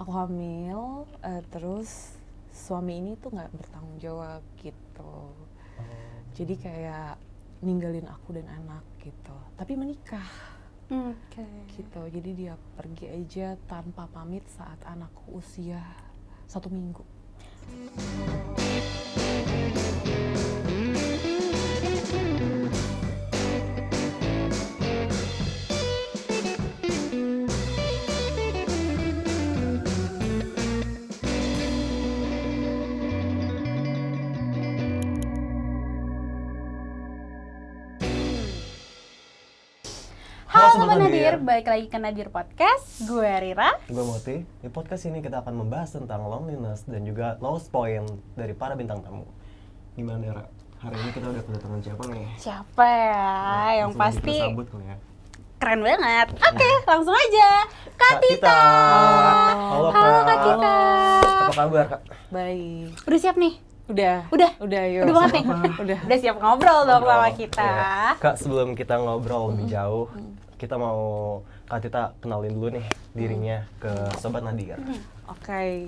aku hamil, terus suami ini tuh nggak bertanggung jawab gitu. Jadi kayak ninggalin aku dan anak gitu. Tapi menikah. Gitu. Jadi dia pergi aja tanpa pamit saat anakku usia 1 minggu. Halo Sobat Nadir, balik lagi ke Nadir Podcast. Gue Rira. Gue Moti. Di podcast ini kita akan membahas tentang loneliness dan juga lowest point dari para bintang tamu. Gimana Ra? Hari ini kita udah kedatangan siapa nih? Siapa ya? Yang langsung pasti disambut kali ya. keren banget. Oke, langsung aja. Kak Tita. Halo Halo Kak Tita. Apa kabar Kak? Baik. Udah siap nih? Udah yuk. Udah banget nih? Udah siap ngobrol dong sama kita. Ya. Kak, sebelum kita ngobrol lebih jauh, kita mau Kak Tita kenalin dulu nih dirinya ke Sobat Nadir. Oke.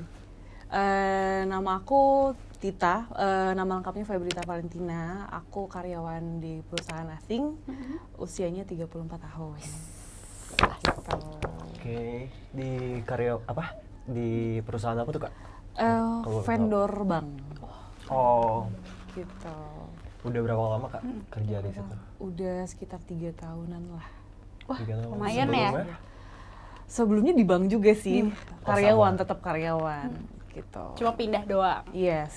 Nama aku Tita, nama lengkapnya Febrita Valentina. Aku karyawan di perusahaan asing, usianya 34 tahun. Gitu. Oke, di karya apa? Di perusahaan apa tuh Kak? Kalau Vendor bank. Oh, Gitu. udah berapa lama Kak kerja di situ? Udah sekitar 3 tahunan lah. Wah, 3 tahun. lumayan ya. Sebelumnya di bank juga sih, karyawan, sama. tetap karyawan. Gitu. Cuma pindah doang. Yes.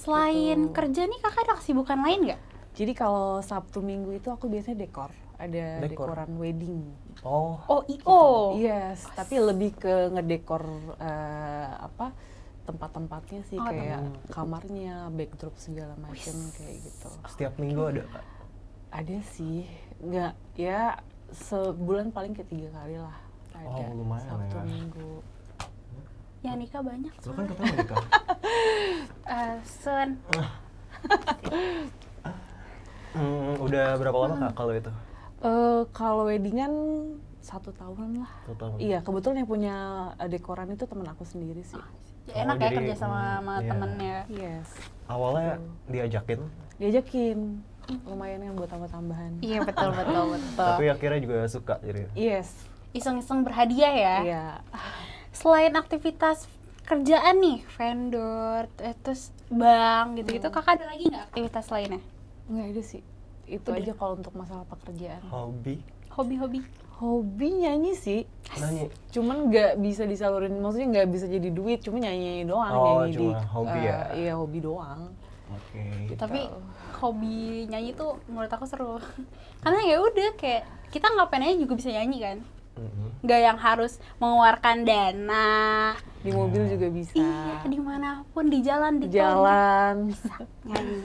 Selain Gitu. kerja nih kakak ada kesibukan lain nggak? Jadi kalau Sabtu Minggu itu aku biasanya dekor. Ada Dekor? dekoran wedding. Oh, Oh, I.O. Yes, tapi lebih ke ngedekor tempat-tempatnya sih, Oh, kayak kamarnya, backdrop segala macam kayak gitu. setiap minggu ada Kak? Ada sih, nggak ya sebulan paling ke 3 kali lah. Ada Oh, lumayan Sabtu ya. Minggu. Yang nikah banyak. Lo kan ketemu nih Kak? Sun. Udah berapa lama Kak kalau itu? Kalau weddingan 1 tahunan lah. 1 tahun? Iya, kebetulan yang punya dekoran itu teman aku sendiri sih. Enak ya jadi, kerja sama iya. temennya. Yes, Awalnya diajakin, diajakin. Lumayan kan buat tambah-tambahan. Iya betul. tapi akhirnya juga suka jadi. Yes, Iseng-iseng berhadiah ya. iya. Selain aktivitas kerjaan nih, vendor, terus bank gitu-gitu, kakak ada lagi nggak aktivitas lainnya? Nggak ada sih. Itu Udah. aja kalau untuk masalah pekerjaan. Hobi? Hobi-hobi? Hobi nyanyi sih. Nyanyi? Cuman nggak bisa disalurin, maksudnya nggak bisa jadi duit, cuma nyanyi doang. Oh, nyanyi cuma hobi ya? Iya, hobi doang. Oke. Tapi hobi nyanyi tuh menurut aku seru. Karena ya udah kayak kita ngapain aja juga bisa nyanyi kan. Nggak yang harus mengeluarkan dana. Di mobil juga bisa. Iya, dimanapun, di jalan, Di di tol, jalan. nyanyi.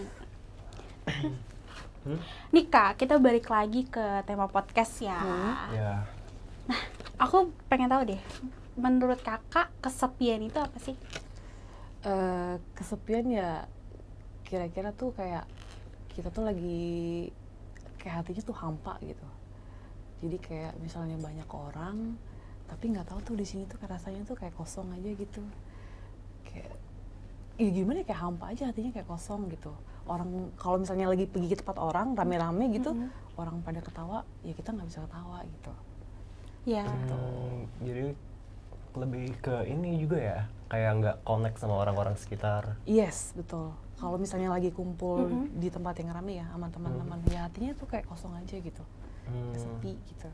Nih Kak, kita balik lagi ke tema podcast ya. Ya. Aku pengen tahu deh, menurut kakak kesepian itu apa sih? Kesepian ya, kira-kira tuh kayak kita tuh lagi kayak hatinya tuh hampa gitu. Jadi kayak misalnya banyak orang, tapi nggak tahu tuh di sini tuh rasanya tuh kayak kosong aja gitu. Kayak ya gimana ya, kayak hampa aja, hatinya kayak kosong gitu. Orang kalau misalnya lagi pergi ke tempat orang rame-rame gitu, orang pada ketawa, ya kita nggak bisa ketawa gitu. Ya. Jadi lebih ke ini juga ya, kayak nggak connect sama orang-orang sekitar. Yes, betul. Kalau misalnya lagi kumpul di tempat yang rame ya sama teman-teman, ya hatinya tuh kayak kosong aja gitu, kayak sepi gitu.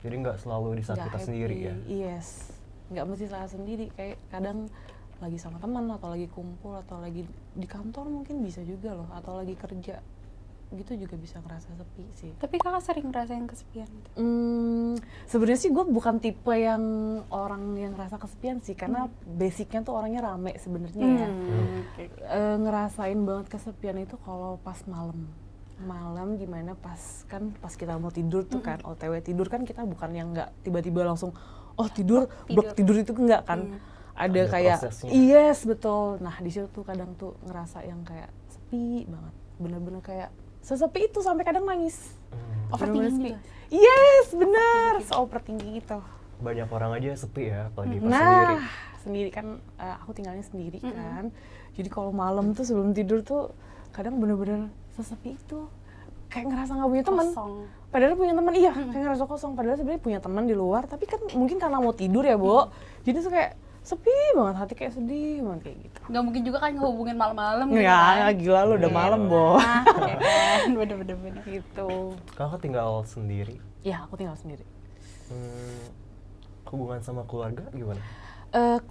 Jadi nggak selalu di saat Nggak kita happy. sendiri ya? Yes, nggak mesti salah sendiri. Kayak kadang lagi sama teman atau lagi kumpul atau lagi di kantor mungkin bisa juga loh, atau lagi kerja gitu juga bisa ngerasa sepi sih. Tapi kakak sering ngerasain kesepian gitu? Sebenarnya sih gue bukan tipe yang orang yang ngerasa kesepian sih, karena basicnya tuh orangnya rame sebenarnya ya. Ngerasain banget kesepian itu kalau pas malam gimana pas kita mau tidur tuh kan, OTW tidur kan, kita bukan yang nggak tiba-tiba langsung tidur, blok tidur itu enggak kan. Ada kayak prosesnya. yes, betul. Nah di situ tuh kadang tuh ngerasa yang kayak sepi banget, bener-bener kayak sesepi itu sampai kadang nangis. Overthinking Bener-bener gitu? sepi. Yes, bener, so overthinking itu. banyak orang aja sepi ya, apalagi pas Nah, sendiri. sendiri kan aku tinggalnya sendiri kan. Jadi kalau malam tuh sebelum tidur tuh kadang bener-bener sesepi itu. Kayak ngerasa nggak punya teman. Kosong. Padahal punya teman, iya, kayak ngerasa kosong. Padahal sebenarnya punya teman di luar, tapi kan mungkin karena mau tidur ya, Bo. Jadi tuh kayak sepi banget, hati kayak sedih banget kayak gitu. Nggak mungkin juga kan ngehubungin malam-malam gitu Ya, kan. gila lu udah Iya. malam, Bo. Nah, ya kan, bener-bener. Gitu. Kakak tinggal sendiri. Ya, aku tinggal sendiri. Hubungan sama keluarga gimana?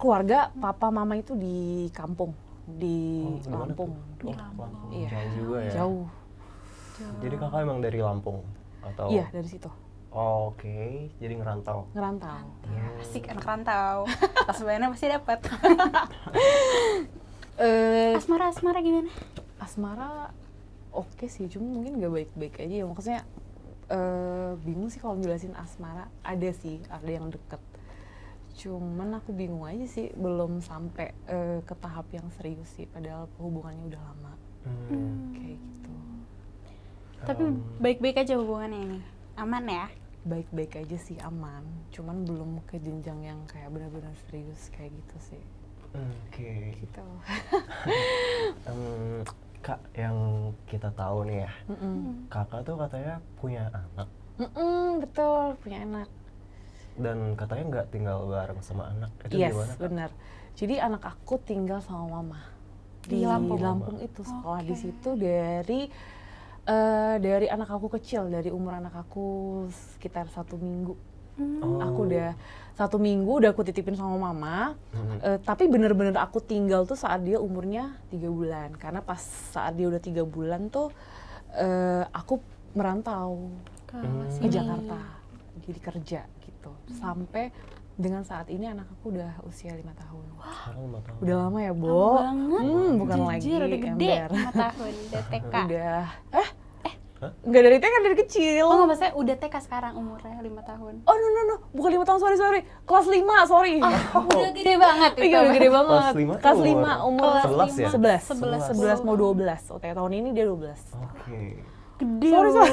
Keluarga, papa, mama itu di kampung, di Di mana Lampung. tuh? Di Oh, Lampung. Lampung. Iya. Jauh juga ya. Jauh. Jadi kakak emang dari Lampung atau? Iya, dari situ. Oh, oke, jadi ngerantau. Ngerantau. Ya, asik anak rantau. Tas bayarnya pasti dapat. Asmara gimana? Asmara oke sih, cuma mungkin gak baik-baik aja ya. Maksudnya bingung sih kalau jelasin asmara. Ada sih, ada yang deket. Cuman aku bingung aja sih, belum sampai ke tahap yang serius sih. Padahal hubungannya udah lama. Kayak gitu. Tapi baik-baik aja hubungannya ini. Aman ya? Baik-baik aja sih, aman. Cuman belum ke jenjang yang kayak benar-benar serius kayak gitu sih. Oke. Gitu. Kak, yang kita tahu nih ya, kakak tuh katanya punya anak Betul, punya anak. dan katanya nggak tinggal bareng sama anak. Itu Yes, gimana, Kak? benar. Jadi anak aku tinggal sama mama Di Lampung? Itu sekolah Oke. di situ dari anak aku kecil, dari umur anak aku sekitar 1 minggu. Oh. Aku udah 1 minggu udah aku titipin sama mama. Mhm. Tapi bener-bener aku tinggal tuh saat dia umurnya 3 bulan. Karena pas saat dia udah 3 bulan tuh aku merantau Ke ke sini. Jakarta, jadi kerja gitu. Sampai dengan saat ini anak aku udah usia 5 tahun. Sekarang 5 tahun. Udah lama ya, Bo? Lama banget. Bukan Jujur, lagi udah gede, ember. 5 tahun, udah TK. Udah. Nggak dari TK, dari kecil. Oh nggak, maksudnya udah TK sekarang umurnya 5 tahun. Oh, no. Bukan 5 tahun, sorry. Kelas 5, sorry. Udah gede banget itu. Iya, udah gede banget. Kelas 5 tuh Kelas umur 5, umur Kelas 11 ya? 11 mau 12. Tahun ini dia 12. Oke. Gede Sorry. loh.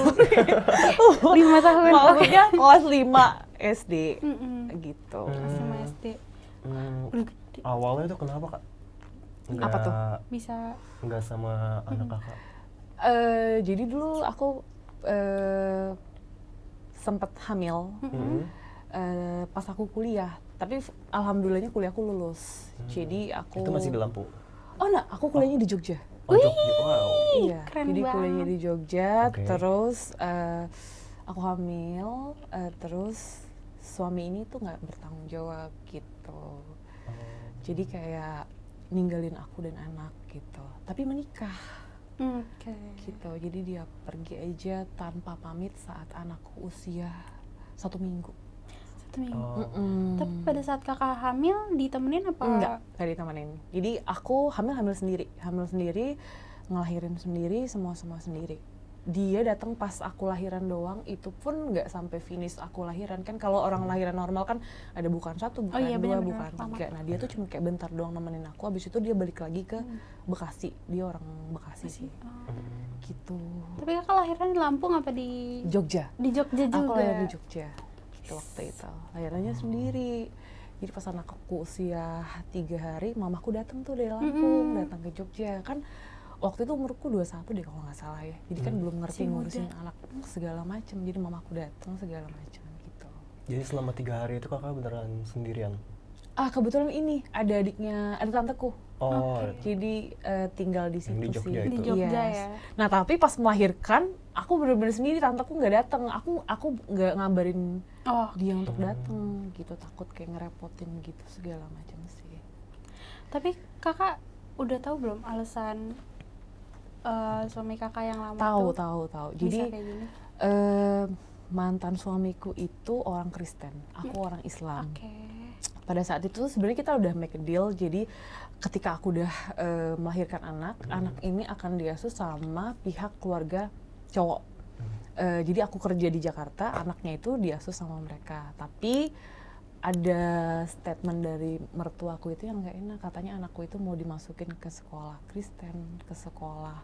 5 tahun. Maksudnya kelas 5 SD gitu. Sama SD. Udah gede. Awalnya tuh kenapa, Kak? Apa tuh? Bisa. Nggak sama anak kakak? Jadi dulu aku sempat hamil pas aku kuliah. Tapi alhamdulillahnya kuliahku lulus. Jadi aku Itu masih di Lampung? Oh, enggak, aku kuliahnya di Jogja. Oh, Jogja. Wow. Iya, keren jadi banget. kuliahnya di Jogja, Oke. terus aku hamil, terus suami ini tuh nggak bertanggung jawab gitu. Jadi kayak ninggalin aku dan anak gitu. Tapi menikah Oke. gitu. Jadi dia pergi aja tanpa pamit saat anakku usia 1 minggu. 1 minggu. Oh. Tapi pada saat kakak hamil ditemenin apa? Enggak ditemenin. Jadi aku hamil sendiri, ngelahirin sendiri, semua sendiri. Dia datang pas aku lahiran doang, itu pun nggak sampai finish aku lahiran. Kan kalau orang lahiran normal kan ada bukan 1, bukan 2, benar-benar, bukan lama. 3. Nah dia tuh cuma kayak bentar doang nemenin aku, habis itu dia balik lagi ke Bekasi. Dia orang Bekasi sih. Gitu. Tapi kakak lahiran di Lampung apa di Jogja. Jogja juga? Aku lahir di Jogja gitu, waktu itu. Lahirannya sendiri. Jadi pas anakku usia 3 hari, mamaku datang tuh dari Lampung, datang ke Jogja. Kan waktu itu umurku 21 deh kalau nggak salah ya. Jadi kan belum ngerti Masih ngurusin muda. anak segala macem. Jadi mamaku datang segala macem gitu. Jadi selama 3 hari itu kakak beneran sendirian? Kebetulan ini ada adiknya, ada tanteku. Oh, Jadi tinggal di situ Yang di Jogja sih. itu. Di Jogja Yes. ya. Nah tapi pas melahirkan, aku bener-bener sendiri, tanteku nggak datang. Aku nggak ngabarin Oh, dia untuk datang gitu, takut kayak ngerepotin gitu segala macam sih. tapi kakak udah tahu belum alasan suami kakak yang lama Tahu. tuh Jadi bisa kayak gini? mantan suamiku itu orang Kristen, aku orang Islam. Oke. Pada saat itu sebenarnya kita udah make a deal. Jadi ketika aku udah melahirkan anak ini akan diasuh sama pihak keluarga cowok. Jadi aku kerja di Jakarta, anaknya itu diasuh sama mereka. Tapi ada statement dari mertuaku itu yang nggak enak. Katanya anakku itu mau dimasukin ke sekolah Kristen, ke sekolah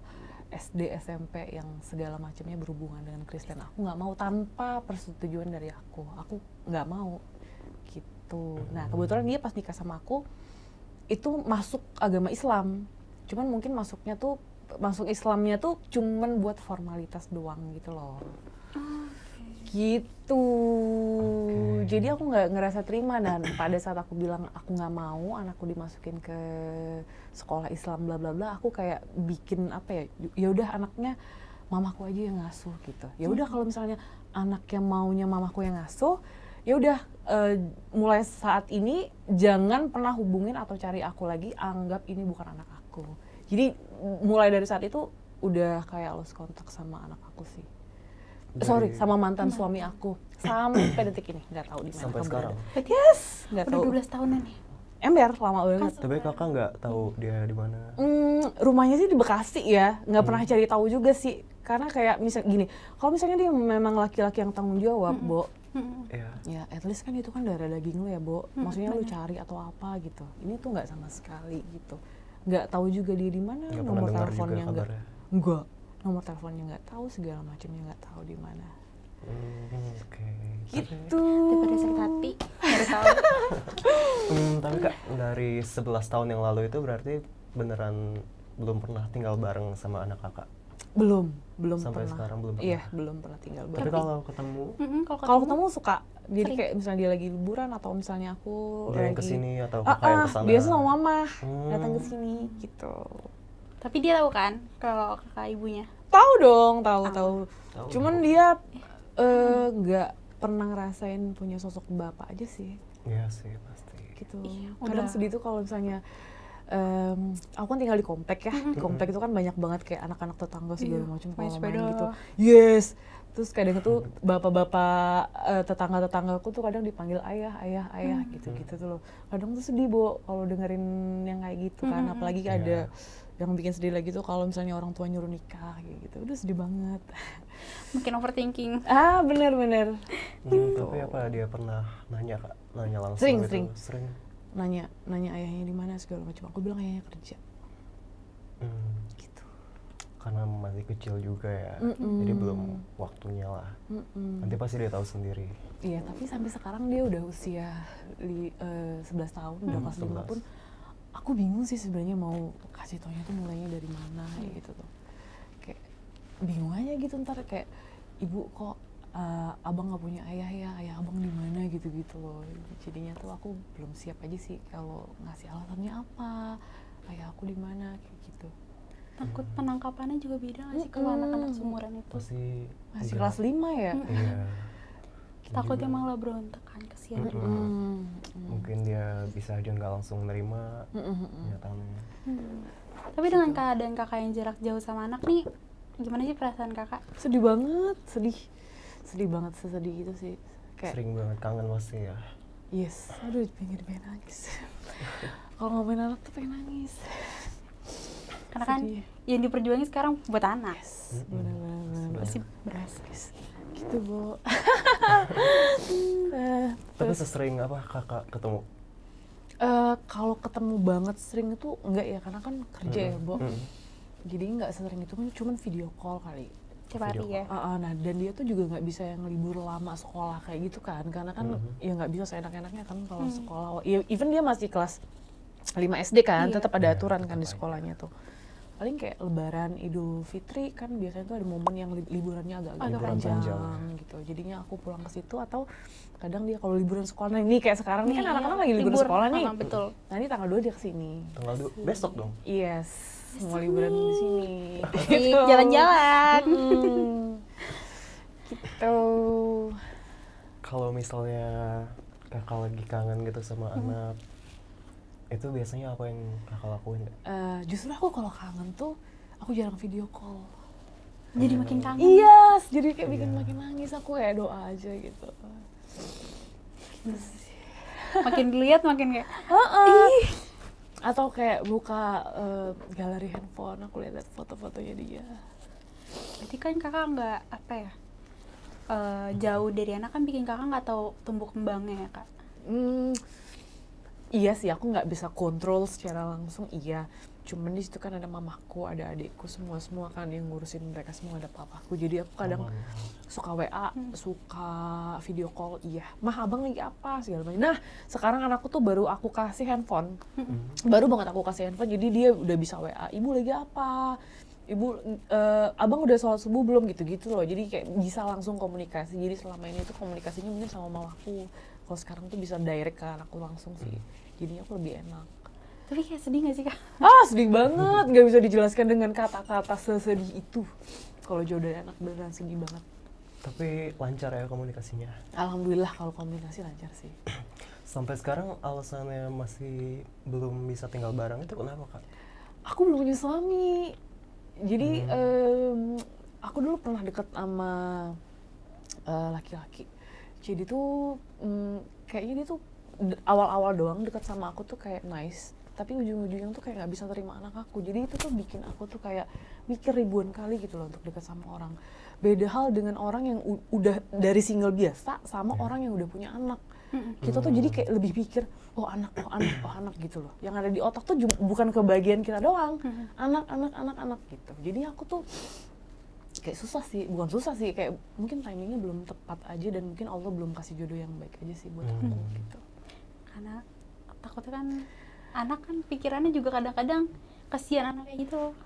SD, SMP yang segala macamnya berhubungan dengan Kristen. Aku nggak mau tanpa persetujuan dari aku. Aku nggak mau satu. Nah kebetulan dia pas nikah sama aku itu masuk agama Islam, cuman mungkin masuk Islamnya tuh cuman buat formalitas doang gitu loh. Gitu. Jadi aku nggak ngerasa terima, dan pada saat aku bilang aku nggak mau anakku dimasukin ke sekolah Islam bla bla bla, aku kayak bikin apa ya udah anaknya mamaku aja yang ngasuh gitu. Ya udah kalau misalnya anak yang maunya mamaku yang ngasuh, ya udah mulai saat ini jangan pernah hubungin atau cari aku lagi, anggap ini bukan anak aku. Jadi mulai dari saat itu udah kayak lost kontak sama anak aku sih. Sama mantan suami aku sampai detik ini nggak tahu di mana. Sampai sekarang. Yes, nggak tahu. Udah 12 tahunan nih. Ember lama banget. Tapi kakak nggak tahu dia di mana? Rumahnya sih di Bekasi ya, nggak pernah cari tahu juga sih. Karena kayak misal gini, kalau misalnya dia memang laki-laki yang tanggung jawab, Bo, ya at least kan itu kan darah daging lu ya, Bo. Maksudnya lu cari atau apa gitu. Ini tuh nggak sama sekali gitu. Nggak tahu juga dia di mana, nomor teleponnya nggak, nomor teleponnya nggak tahu, segala macamnya nggak tahu di mana. Gitu. Daripada sakit hati, baru tahu. Tapi Kak, dari 11 tahun yang lalu itu berarti beneran belum pernah tinggal bareng sama anak kakak? Belum sampai pernah. Sekarang belum pernah? Iya, belum pernah tinggal bareng. Tapi kalau ketemu? Kalau ketemu suka. Jadi kayak misalnya dia lagi liburan atau misalnya aku dia yang lagi kesini atau kakak yang kesana? Biasa sama mama datang ke sini gitu. Tapi dia tahu kan kalau kakak ibunya? Tahu dong, tahu. Cuman dia nggak pernah ngerasain punya sosok bapak aja sih. Iya sih pasti. Gitu. Iya, Kadang sedih tuh kalau misalnya aku kan tinggal di komplek ya. Di komplek itu kan banyak banget kayak anak-anak tetangga segala macam kalau main gitu. Yes. Terus kadang tuh bapak-bapak tetangga-tetanggaku tuh kadang dipanggil ayah gitu-gitu tuh loh. Kadang tuh sedih, Bo, kalau dengerin yang kayak gitu kan. Apalagi ada yang bikin sedih lagi tuh kalau misalnya orang tua nyuruh nikah kayak gitu. Udah sedih banget. Mungkin overthinking. Bener. Tapi apa dia pernah nanya Kak? Nanya langsung gitu? Sering. Nanya ayahnya di mana segala macam. Aku bilang ayahnya kerja. Gitu. Karena masih kecil juga ya, jadi belum waktunya lah. Nanti pasti dia tahu sendiri. Iya, tapi sampai sekarang dia udah usia 11 tahun, udah kelas 5 pun. Aku bingung sih sebenarnya mau kasih taunya tuh mulainya dari mana gitu tuh. Kayak bingung aja gitu, ntar kayak ibu kok abang nggak punya ayah ya, ayah abang di mana gitu-gitu loh. Jadinya tuh aku belum siap aja sih kalau ngasih alasannya apa, ayah aku di mana kayak gitu. Takut penangkapannya juga beda nggak sih kalau anak-anak seumuran itu? Masih kelas 5 ya? Iya. Takutnya malah berontak kan, kesian. Mungkin dia bisa aja nggak langsung nerima kenyataannya. Tapi dengan keadaan kakak yang jarak jauh sama anak nih, gimana sih perasaan kakak? Sedih banget, sedih banget, sesedih itu sih. Kayak sering banget kangen pasti ya. Yes, aduh pengen nangis. Kalau ngomongin anak tuh pengen nangis. Karena kan yang diperjuangin sekarang buat anak. Benar-benar. Pasti berasa. Gitu, Bo. Tapi sesering apa kakak ketemu? Kalau ketemu banget sering itu enggak ya, karena kan kerja ya, Bo. Jadi nggak sesering itu, cuman video call kali. Tiap hari ya. Nah, dan dia tuh juga nggak bisa yang libur lama sekolah kayak gitu kan, karena kan ya nggak bisa seenak-enaknya kan kalau sekolah. Even dia masih kelas 5 SD kan, tetap ada aturan kan di sekolahnya tuh. Paling kayak Lebaran, Idul Fitri kan biasanya tuh ada momen yang liburannya agak panjang gitu. Jadinya aku pulang ke situ, atau kadang dia kalau liburan sekolah, nah ini kayak sekarang nih kan anak-anak lagi libur sekolah nih. Betul. Nah ini tanggal 2 dia kesini. Tanggal 2 besok dong. Yes, mau liburan di sini. Jalan-jalan. Gitu. Kalau misalnya kakak lagi kangen gitu sama anak, itu biasanya apa yang kakak lakuin? Justru aku kalau kangen tuh aku jarang video call. Jadi makin kangen. Iya, jadi kayak bikin makin nangis. Aku kayak doa aja gitu. Makin dilihat makin kayak atau kayak buka galeri handphone, aku lihat foto-fotonya dia. Berarti kan kakak nggak apa ya, jauh dari anak kan bikin kakak nggak tahu tumbuh kembangnya ya Kak? Iya sih, aku nggak bisa kontrol secara langsung, iya. cuman di situ kan ada mamaku, ada adikku, semua kan yang ngurusin mereka semua, ada papaku. Jadi aku kadang suka WA, suka video call, iya, mah abang lagi apa segala macam. Nah sekarang anakku tuh baru aku kasih handphone, baru banget aku kasih handphone, jadi dia udah bisa WA, ibu lagi apa, ibu abang udah sholat subuh belum, gitu-gitu loh. Jadi kayak bisa langsung komunikasi. Jadi selama ini tuh komunikasinya mungkin sama mamaku, kalau sekarang tuh bisa direct ke anakku langsung sih, jadinya aku lebih enak. Tapi kayak sedih gak sih Kak? Sedih banget, nggak bisa dijelaskan dengan kata-kata sesedih itu. Kalau jauh dari anak beneran sedih banget. Tapi lancar ya komunikasinya? Alhamdulillah kalau komunikasi lancar sih. Sampai sekarang alasannya masih belum bisa tinggal bareng itu kenapa Kak? Aku belum punya suami. Jadi aku dulu pernah deket sama laki-laki. Jadi tuh kayaknya dia tuh awal-awal doang deket sama aku tuh kayak nice. Tapi ujung-ujungnya tuh kayak nggak bisa terima anak aku. Jadi itu tuh bikin aku tuh kayak mikir ribuan kali gitu loh untuk dekat sama orang. Beda hal dengan orang yang udah dari single biasa sama orang yang udah punya anak. Kita tuh jadi kayak lebih pikir, oh anak gitu loh. Yang ada di otak tuh bukan kebagian kita doang. Anak gitu. Jadi aku tuh kayak bukan susah sih, kayak mungkin timingnya belum tepat aja dan mungkin Allah belum kasih jodoh yang baik aja sih buat aku gitu. Karena takutnya kan anak kan pikirannya juga kadang-kadang kasihan anak kayak gitu.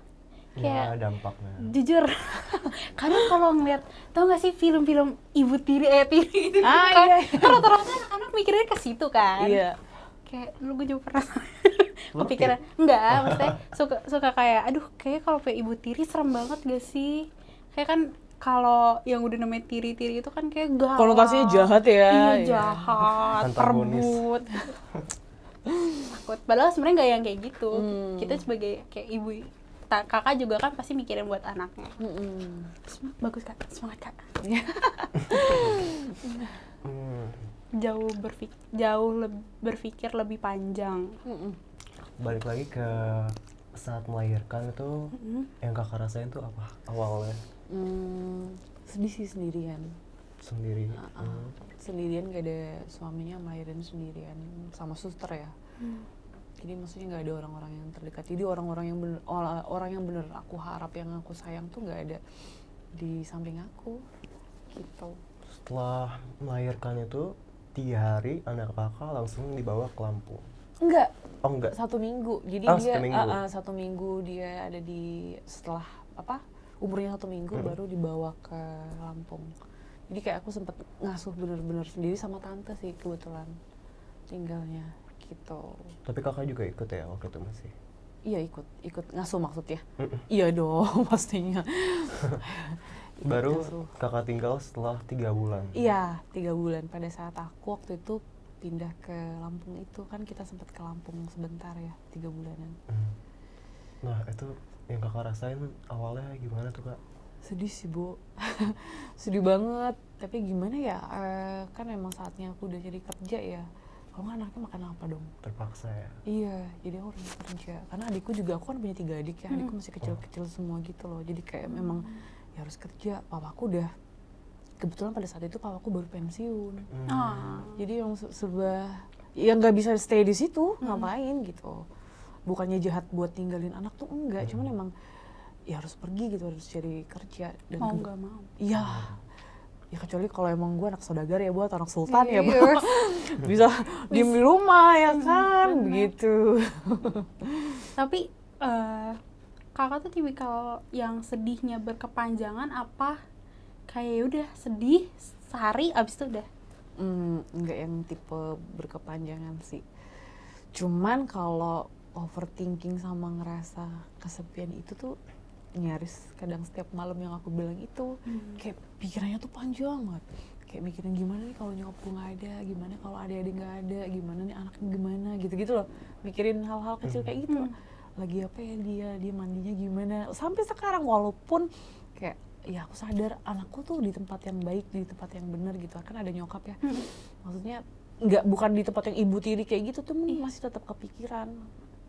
Kayak ya, dampaknya. Jujur, kadang kalau ngeliat, tau gak sih film-film ibu tiri gitu kan? Iya. Rata-rata anak mikirnya ke situ kan. Iya. Kayak lu gue juga pernah kepikiran, enggak, maksudnya suka kayak, aduh kayak kalau kayak ibu tiri serem banget gak sih? Kayak kan kalau yang udah namanya tiri-tiri itu kan kayak galak. Konotasinya jahat ya. Iya, Iya. jahat, Antagonis. perebut. Takut. Padahal sebenarnya nggak yang kayak gitu. Kita sebagai kayak ibu, kakak juga kan pasti mikirin buat anaknya. Bagus Kak, semangat Kak. Jauh berpikir lebih panjang. Balik lagi ke saat melahirkan itu yang kakak rasain tuh apa awalnya? Sedih sih sendirian. Sendiri. Sendirian, gak ada suaminya, melahirin sendirian sama suster ya. Jadi maksudnya nggak ada orang-orang yang terdekat. Jadi orang-orang yang bener aku harap, yang aku sayang tuh nggak ada di samping aku gitu. Setelah melahirkan itu 3 hari anak kakak langsung dibawa ke Lampung? Enggak. Oh enggak? 1 minggu. Jadi dia 1 minggu dia ada di, setelah umurnya 1 minggu baru dibawa ke Lampung. Jadi kayak aku sempet ngasuh bener-bener sendiri sama tante sih kebetulan tinggalnya gitu. Tapi kakak juga ikut ya waktu itu masih? Iya ikut ngasuh maksudnya. Iya dong pastinya. Baru ngasuh. Kakak tinggal setelah 3 bulan? Iya 3 bulan. Pada saat aku waktu itu pindah ke Lampung itu kan kita sempat ke Lampung sebentar ya 3 bulanan. Nah itu yang kakak rasain awalnya gimana tuh Kak? Sedih sih Bu. Sedih banget, tapi gimana ya, kan emang saatnya aku udah jadi kerja ya. Kalau nggak anaknya makan apa dong? Terpaksa ya? Iya, jadi aku harus kerja. Karena adikku juga, aku kan punya 3 adik ya, adikku masih kecil-kecil semua gitu loh. Jadi kayak memang ya harus kerja. Papaku udah, kebetulan pada saat itu papaku baru pensiun. Jadi yang serba, ya nggak bisa stay di situ, ngapain gitu. Bukannya jahat buat tinggalin anak tuh enggak, cuman emang ya harus pergi gitu, harus cari kerja. Dan mau nggak mau. Iya. Ya kecuali kalau emang gue anak saudagar ya buat anak sultan ya Bu. Bisa diem di rumah ya kan, begitu. Tapi kakak tuh tipikal yang sedihnya berkepanjangan apa kayak udah sedih sehari abis itu udah? Enggak yang tipe berkepanjangan sih. Cuman kalau overthinking sama ngerasa kesepian itu tuh nyaris kadang setiap malam yang aku bilang itu kayak pikirannya tuh panjang banget. Kayak mikirin gimana nih kalau nyokap gue nggak ada, gimana kalau adik-adik nggak ada, gimana nih anaknya gimana, gitu-gitu loh. Mikirin hal-hal kecil kayak gitu. Lagi apa ya dia mandinya gimana. Sampai sekarang walaupun kayak ya aku sadar anakku tuh di tempat yang baik, di tempat yang benar gitu. Kan ada nyokap ya. Maksudnya bukan di tempat yang ibu tiri kayak gitu tuh masih tetap kepikiran.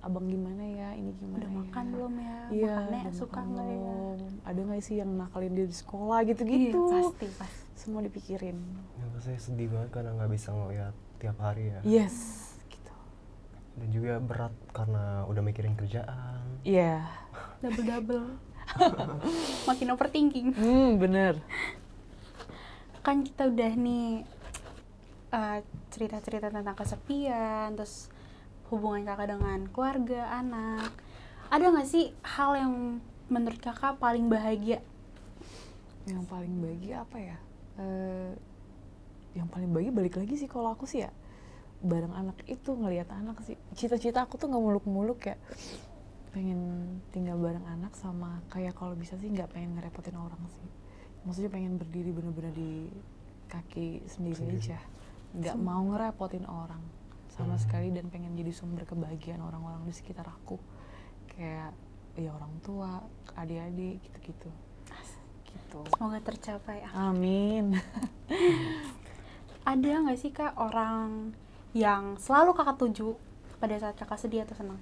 Abang gimana ya, ini gimana udah ya? makan belum ya? Iya, makannya suka nggak ya? Ada nggak sih yang nakalin dia di sekolah gitu-gitu? Iya, pasti. Semua dipikirin. Ya pasti sedih banget karena nggak bisa ngeliat tiap hari ya. Yes, gitu. Dan juga berat karena udah mikirin kerjaan. Iya. Double-double. Makin overthinking. Bener. Kan kita udah nih cerita-cerita tentang kesepian, terus hubungan kakak dengan keluarga, anak. Ada nggak sih hal yang menurut kakak paling bahagia? Yang paling bahagia apa ya? Yang paling bahagia balik lagi sih kalau aku sih ya bareng anak itu, ngelihat anak sih. Cita-cita aku tuh nggak muluk-muluk ya, pengen tinggal bareng anak, sama kayak kalau bisa sih nggak pengen ngerepotin orang sih. Maksudnya pengen berdiri bener-bener di kaki sendiri aja, nggak mau ngerepotin orang sama sekali, dan pengen jadi sumber kebahagiaan orang-orang di sekitar aku, kayak ya orang tua, adik-adik gitu-gitu. Gitu. Semoga tercapai. Amin. Ada nggak sih kak orang yang selalu kakak tuju pada saat kakak sedih atau senang?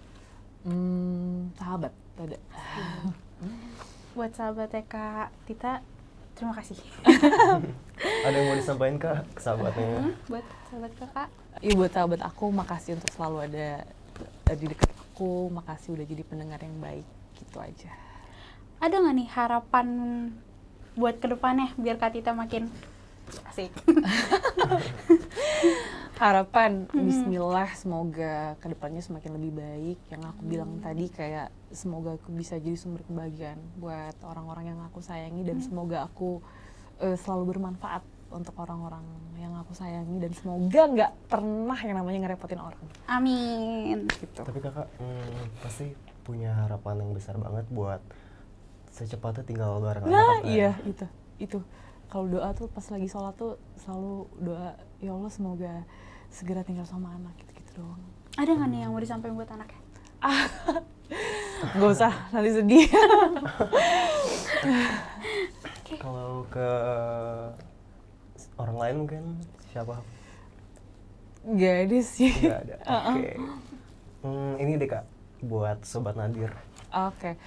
Sahabat ada. Buat sahabatnya kak Tita, terima kasih. Ada yang mau disampaikan Kak ke sahabatnya? Buat sahabat kakak, Iya, buat sahabat aku, makasih untuk selalu ada di dekat aku, makasih udah jadi pendengar yang baik, gitu aja. ada nggak nih harapan buat kedepannya biar kak Tita makin asik? Harapan, bismillah, semoga kedepannya semakin lebih baik. Yang aku bilang tadi, kayak semoga aku bisa jadi sumber kebahagiaan buat orang-orang yang aku sayangi, dan semoga aku selalu bermanfaat untuk orang-orang yang aku sayangi, dan semoga nggak pernah yang namanya ngerepotin orang. Amin. Gitu. Tapi kakak pasti punya harapan yang besar banget buat secepatnya tinggal bareng anak Nah, kakak. iya, itu. Kalau doa tuh pas lagi sholat tuh selalu doa, ya Allah semoga segera tinggal sama anak, gitu-gitu doang. Ada nggak nih yang mau disampaikan buat anaknya? Gak usah, nanti sedih. Kalau ke orang lain mungkin siapa? Gak ada sih. Nggak ada. Oke. Ini deh Kak, buat Sobat Nadir. Oke.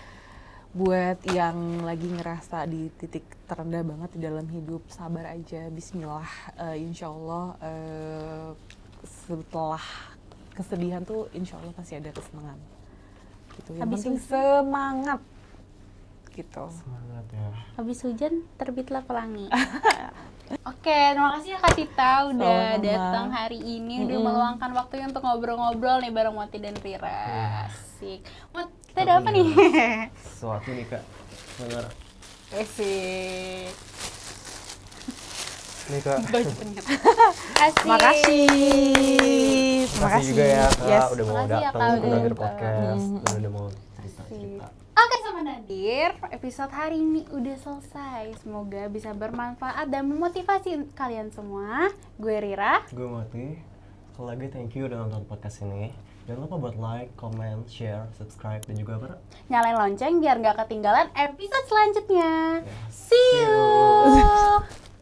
Buat yang lagi ngerasa di titik terendah banget di dalam hidup, sabar aja, bismillah. Insya Allah setelah kesedihan tuh insya Allah pasti ada kesenangan. Gitu. Yang Habis penting hujan. semangat. Gitu. Semangat ya. Habis hujan terbitlah pelangi. Oke, terima kasih ya Kak Tita udah Sama-sama. datang hari ini, udah meluangkan waktunya untuk ngobrol-ngobrol nih bareng Moti dan Rira. Asik. Mot, kita ada apa nih? Sesuatu nih Kak. Benar. Asik. Nih Kak. Asik. Makasih. Terima kasih juga ya Kak Yes. udah mau Makasih ya, datang Kak, ke udah Nadir datang. Podcast dan udah mau cerita-cerita. Oke Sobat Nadir, episode hari ini udah selesai. Semoga bisa bermanfaat dan memotivasi kalian semua. Gue Rira. Gue Moti. Sekali lagi thank you udah nonton podcast ini. Jangan lupa buat like, comment, share, subscribe, dan juga apa? Nyalain lonceng biar nggak ketinggalan episode selanjutnya. Yes. See you.